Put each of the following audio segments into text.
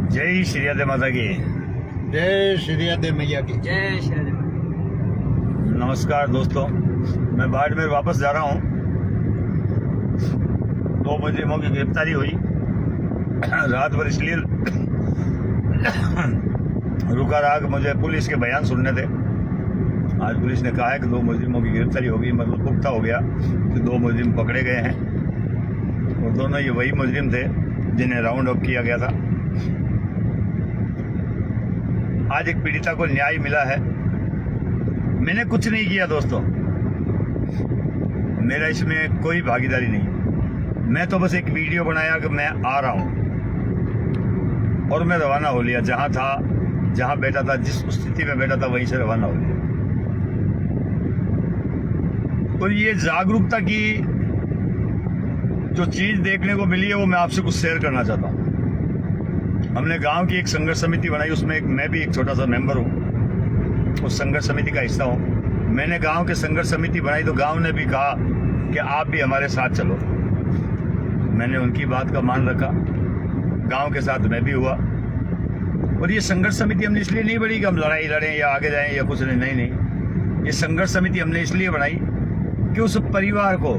जय श्री राधे माता की। जय श्री राधे मैया की। जय श्री राधे। नमस्कार दोस्तों, मैं बाड़मेर वापस जा रहा हूँ। 2 मुजरिमों की गिरफ्तारी हुई। रात भर इसलिए रुका रहा कि मुझे पुलिस के बयान सुनने थे। आज पुलिस ने कहा है कि 2 मुजरिमों की गिरफ्तारी हो गई, मतलब पुख्ता हो गया कि 2 मुजरिम पकड़े गए हैं और दोनों ये वही मुजरिम थे जिन्हें राउंड अप किया गया था। आज एक पीड़िता को न्याय मिला है। मैंने कुछ नहीं किया दोस्तों, मेरा इसमें कोई भागीदारी नहीं। मैं तो बस एक वीडियो बनाया कि मैं आ रहा हूं और मैं रवाना हो लिया। जहां बैठा था, जिस स्थिति में बैठा था, वहीं से रवाना हो लिया। और ये जागरूकता की जो चीज देखने को मिली है वो मैं आपसे कुछ शेयर करना चाहता हूं। हमने गांव की एक संघर्ष समिति बनाई, उसमें मैं भी एक छोटा सा मेंबर हूं, उस संघर्ष समिति का हिस्सा हूं। मैंने गांव के संघर्ष समिति बनाई तो गांव ने भी कहा कि आप भी हमारे साथ चलो। मैंने उनकी बात का मान रखा, गांव के साथ मैं भी हुआ। और ये संघर्ष समिति हमने इसलिए नहीं बनाई कि हम लड़ाई लड़ें या आगे जाएं या कुछ नहीं। ये संघर्ष समिति हमने इसलिए बनाई कि उस परिवार को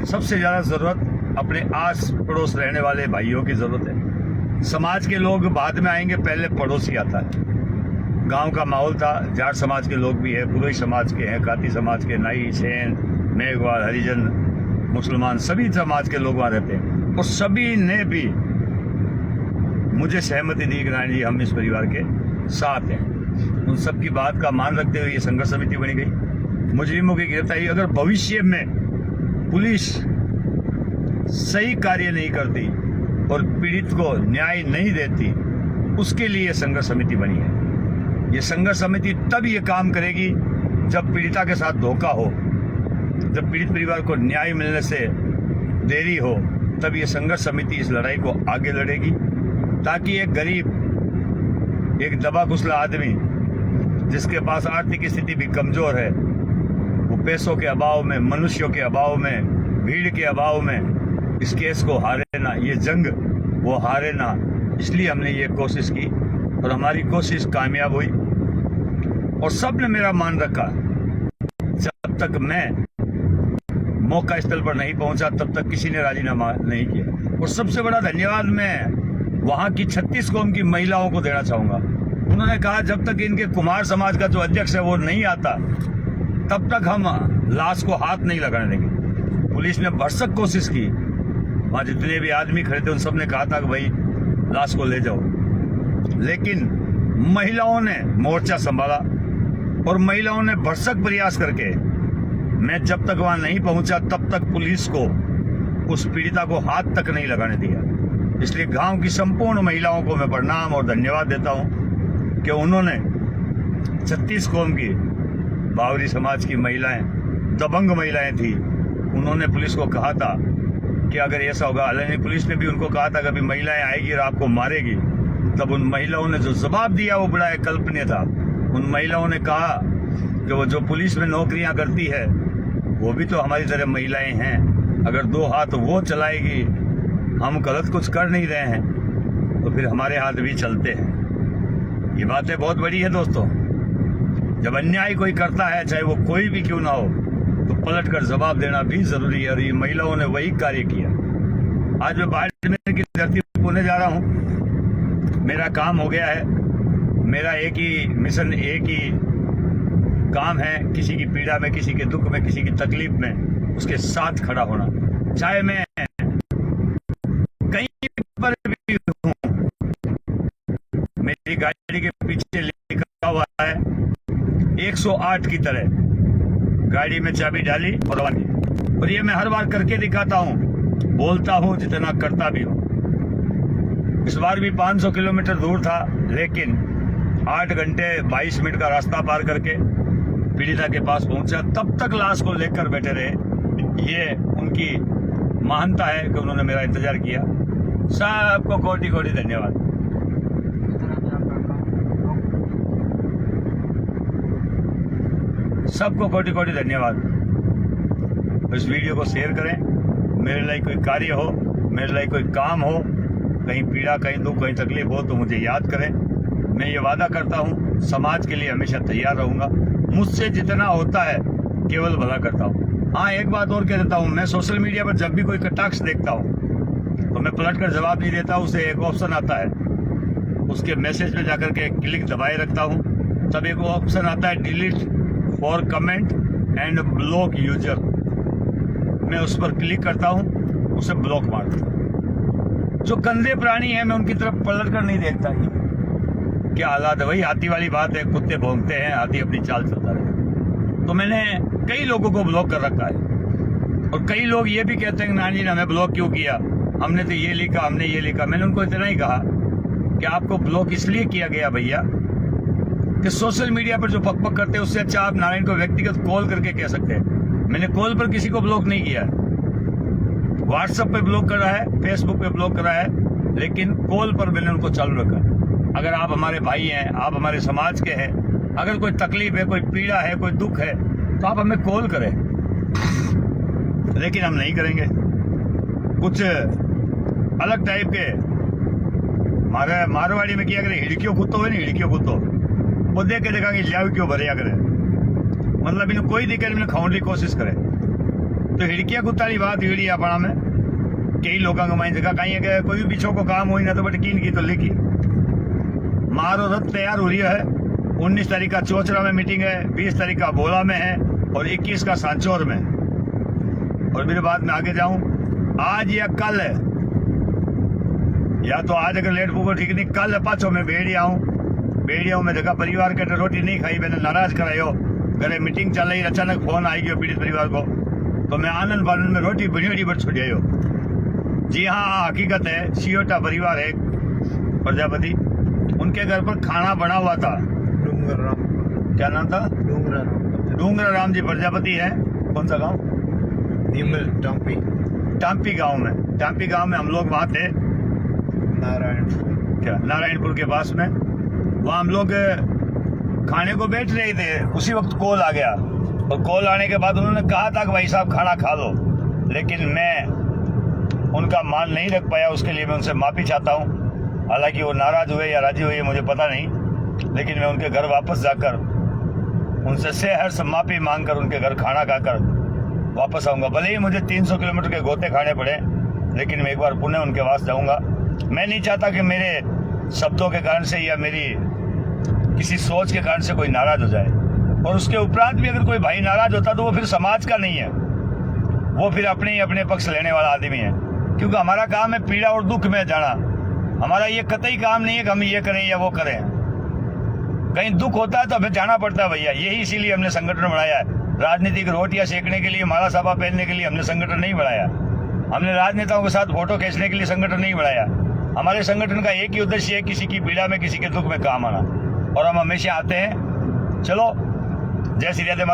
सबसे ज्यादा जरूरत अपने आस पड़ोस रहने वाले भाइयों की जरूरत है। समाज के लोग बाद में आएंगे, पहले पड़ोसी आता है। गांव का माहौल था, जाट समाज के लोग भी है, पुरोहित समाज के हैं, काती समाज के, नाई, सेन, मेघवाल, हरिजन, मुसलमान, सभी समाज के लोग वहां रहते हैं। और सभी ने भी मुझे सहमति दी कि नारायण जी हम इस परिवार के साथ हैं। उन सब की बात का मान रखते हुए ये संघर्ष समिति बनी गई। मुजरिमों की गिरफ्तारी, अगर भविष्य में पुलिस सही कार्य नहीं करती और पीड़ित को न्याय नहीं देती, उसके लिए संघर्ष समिति बनी है। ये संघर्ष समिति तब ये काम करेगी जब पीड़िता के साथ धोखा हो, जब पीड़ित परिवार को न्याय मिलने से देरी हो, तब ये संघर्ष समिति इस लड़ाई को आगे लड़ेगी, ताकि एक गरीब, एक दबा कुचला आदमी जिसके पास आर्थिक स्थिति भी कमजोर है, वो पैसों के अभाव में, मनुष्यों के अभाव में, भीड़ के अभाव में इस केस को हारे ना, ये जंग वो हारे ना। इसलिए हमने ये कोशिश की और हमारी कोशिश कामयाब हुई। और सबने मेरा मान रखा। जब तक मैं मौका स्थल पर नहीं पहुंचा तब तक किसी ने राजीनामा नहीं किया। और सबसे बड़ा धन्यवाद मैं वहां की 36 कौम की महिलाओं को देना चाहूंगा। उन्होंने कहा जब तक इनके कुमार समाज का जो अध्यक्ष है वो नहीं आता तब तक हम लाश को हाथ नहीं लगाने देंगे। पुलिस ने भरसक कोशिश की, वहां जितने भी आदमी खड़े थे उन सब ने कहा था कि भाई लाश को ले जाओ, लेकिन महिलाओं ने मोर्चा संभाला और महिलाओं ने भरसक प्रयास करके, मैं जब तक वहां नहीं पहुंचा तब तक पुलिस को उस पीड़िता को हाथ तक नहीं लगाने दिया। इसलिए गांव की संपूर्ण महिलाओं को मैं प्रणाम और धन्यवाद देता हूं कि उन्होंने 36 कौम की, बावरी समाज की महिलाएं, दबंग महिलाएं थी, उन्होंने पुलिस को कहा था कि अगर ऐसा होगा, हालांकि पुलिस ने भी उनको कहा था कि अभी महिलाएं आएगी और आपको मारेगी। तब उन महिलाओं ने जो जवाब दिया वो बड़ा अकल्पनीय था। उन महिलाओं ने कहा कि वो जो पुलिस में नौकरियां करती है वो भी तो हमारी तरह महिलाएं हैं, अगर 2 हाथ वो चलाएगी, हम गलत कुछ कर नहीं रहे हैं, तो फिर हमारे हाथ भी चलते हैं। ये बातें बहुत बड़ी है दोस्तों। जब अन्याय कोई करता है, चाहे वो कोई भी क्यों ना हो, तो पलट कर जवाब देना भी जरूरी है। और ये महिलाओं ने वही कार्य किया। आज मैं बाड़मेर की धरती पर पुणे जा रहा हूं। मेरा काम हो गया है। मेरा एक ही मिशन, एक ही काम है, किसी की पीड़ा में, किसी के दुख में, किसी की तकलीफ में उसके साथ खड़ा होना। चाहे मैं कहीं पर भी हूं, मेरी गाड़ी के पीछे लिखा हुआ है 108 की तरह, गाड़ी में चाबी डाली और रवाना। और ये मैं हर बार करके दिखाता हूं, बोलता हूं जितना करता भी हूं। इस बार भी 500 किलोमीटर दूर था, लेकिन 8 घंटे 22 मिनट का रास्ता पार करके पीड़िता के पास पहुंचा। तब तक लाश को लेकर बैठे रहे। ये उनकी महानता है कि उन्होंने मेरा इंतजार किया। सबको कोटि कोटि धन्यवाद। सबको कोटि कोटि धन्यवाद। इस वीडियो को शेयर करें। मेरे लिए कोई कार्य हो, मेरे लिए कोई काम हो, कहीं पीड़ा, कहीं दुख, कहीं तकलीफ हो तो मुझे याद करें। मैं ये वादा करता हूँ समाज के लिए हमेशा तैयार रहूँगा। मुझसे जितना होता है केवल भला करता हूँ। हाँ, एक बात और कह देता हूँ, मैं सोशल मीडिया पर जब भी कोई कटाक्ष देखता हूँ तो मैं पलट कर जवाब नहीं देता। उसे एक ऑप्शन आता है, उसके मैसेज में जाकर के क्लिक दबाए रखता हूँ, तब एक ऑप्शन आता है delete for comment and block user. मैं उस पर क्लिक करता हूँ, उसे ब्लॉक मार देता हूँ। जो गंदे प्राणी हैं मैं उनकी तरफ पलट कर नहीं देखता। क्या हालात है, वही हाथी वाली बात है, कुत्ते भौंकते हैं, हाथी अपनी चाल चलता रहता। तो मैंने कई लोगों को ब्लॉक कर रखा है और कई लोग ये भी कहते हैं कि नानी ने हमें ब्लॉक क्यों किया, हमने तो ये लिखा, हमने ये लिखा। मैंने उनको इतना ही कहा कि आपको ब्लॉक इसलिए किया गया भैया कि सोशल मीडिया पर जो पकपक करते हैं उससे अच्छा आप नारायण को व्यक्तिगत कॉल करके कह सकते हैं। मैंने कॉल पर किसी को ब्लॉक नहीं किया, व्हाट्सएप पे ब्लॉक करा है, फेसबुक पे ब्लॉक करा है, लेकिन कॉल पर मैंने उनको चालू रखा। अगर आप हमारे भाई हैं, आप हमारे समाज के हैं, अगर कोई तकलीफ है, कोई पीड़ा है, कोई दुख है तो आप हमें कॉल करें, लेकिन हम नहीं करेंगे। कुछ अलग टाइप के मारवाड़ी में किया करे, हिड़कियों कुत्तो है नहीं, हिड़कियों कुत्तो वो देख के देखा कि लिया क्यों भरिया करे, मतलब इन्हें कोई दिक्कत इन्हें खाने की कोशिश करे। तो हिड़किया कुत्ता की बात हिड़ी अपना में कई लोगों को मैं जगह कहीं है, कोई भी पीछो को काम हुई ना तो बट कीन की तो लिखी। मारो रथ तैयार हो रही है। 19 तारीख का चौचरा में मीटिंग है, 20 तारीख का बोला में है और 21 का सांचौर में। और मेरे बाद में आगे जाऊं, आज या कल है, या तो आज अगर लेट पूको ठीक नहीं, कल पाछो मैं बेड़िया हूँ मैं जगह परिवार के रोटी नहीं खाई, मैंने नाराज करायो, घरे मीटिंग चल रही, अचानक फोन आई गयो पीड़ित परिवार को, तो मैं आनंद बानंद में रोटी बड़ी पर छुट गयो। जी हाँ, हकीकत है, सियोटा परिवार है प्रजापति, उनके घर पर खाना बना हुआ था। डूंगर राम, क्या नाम था? डूंगरा राम जी प्रजापति है। कौन सा गांव? नीमल टांपी, टांपी गांव में। टांपी गांव में हम लोग वहाँ थे, नारायणपुर के पास में। वहाँ हम लोग खाने को बैठ रहे थे, उसी वक्त कॉल आ गया और कॉल आने के बाद उन्होंने कहा था कि भाई साहब खाना खा लो, लेकिन मैं उनका मान नहीं रख पाया। उसके लिए मैं उनसे माफी चाहता हूँ। हालांकि वो नाराज हुए या राजी हुए मुझे पता नहीं, लेकिन मैं उनके घर वापस जाकर उनसे सहर्ष माफी मांगकर उनके घर खाना खाकर वापस आऊंगा। भले ही मुझे 300 किलोमीटर के गोते खाने पड़े, लेकिन मैं एक बार पुणे उनके पास जाऊंगा। मैं नहीं चाहता कि मेरे शब्दों के कारण से या मेरी किसी सोच के कारण से कोई नाराज हो जाए। और उसके उपरांत भी अगर कोई भाई नाराज होता तो वो फिर समाज का नहीं है, वो फिर अपने ही अपने पक्ष लेने वाला आदमी है। क्योंकि हमारा काम है पीड़ा और दुख में जाना। हमारा ये कतई काम नहीं है कि हम ये करें या वो करें। कहीं दुख होता है तो हमें जाना पड़ता है भैया। यही इसीलिए हमने संगठन बनाया है। राजनीतिक रोटियां सेकने के लिए, माला साफा पहनने के लिए हमने संगठन नहीं बनाया। हमने राजनेताओं के साथ फोटो खींचने के लिए संगठन नहीं बनाया। हमारे संगठन का एक ही उद्देश्य है, किसी की पीड़ा में, किसी के दुख में काम आना, और हम हमेशा आते हैं। चलो, जय श्री राधे।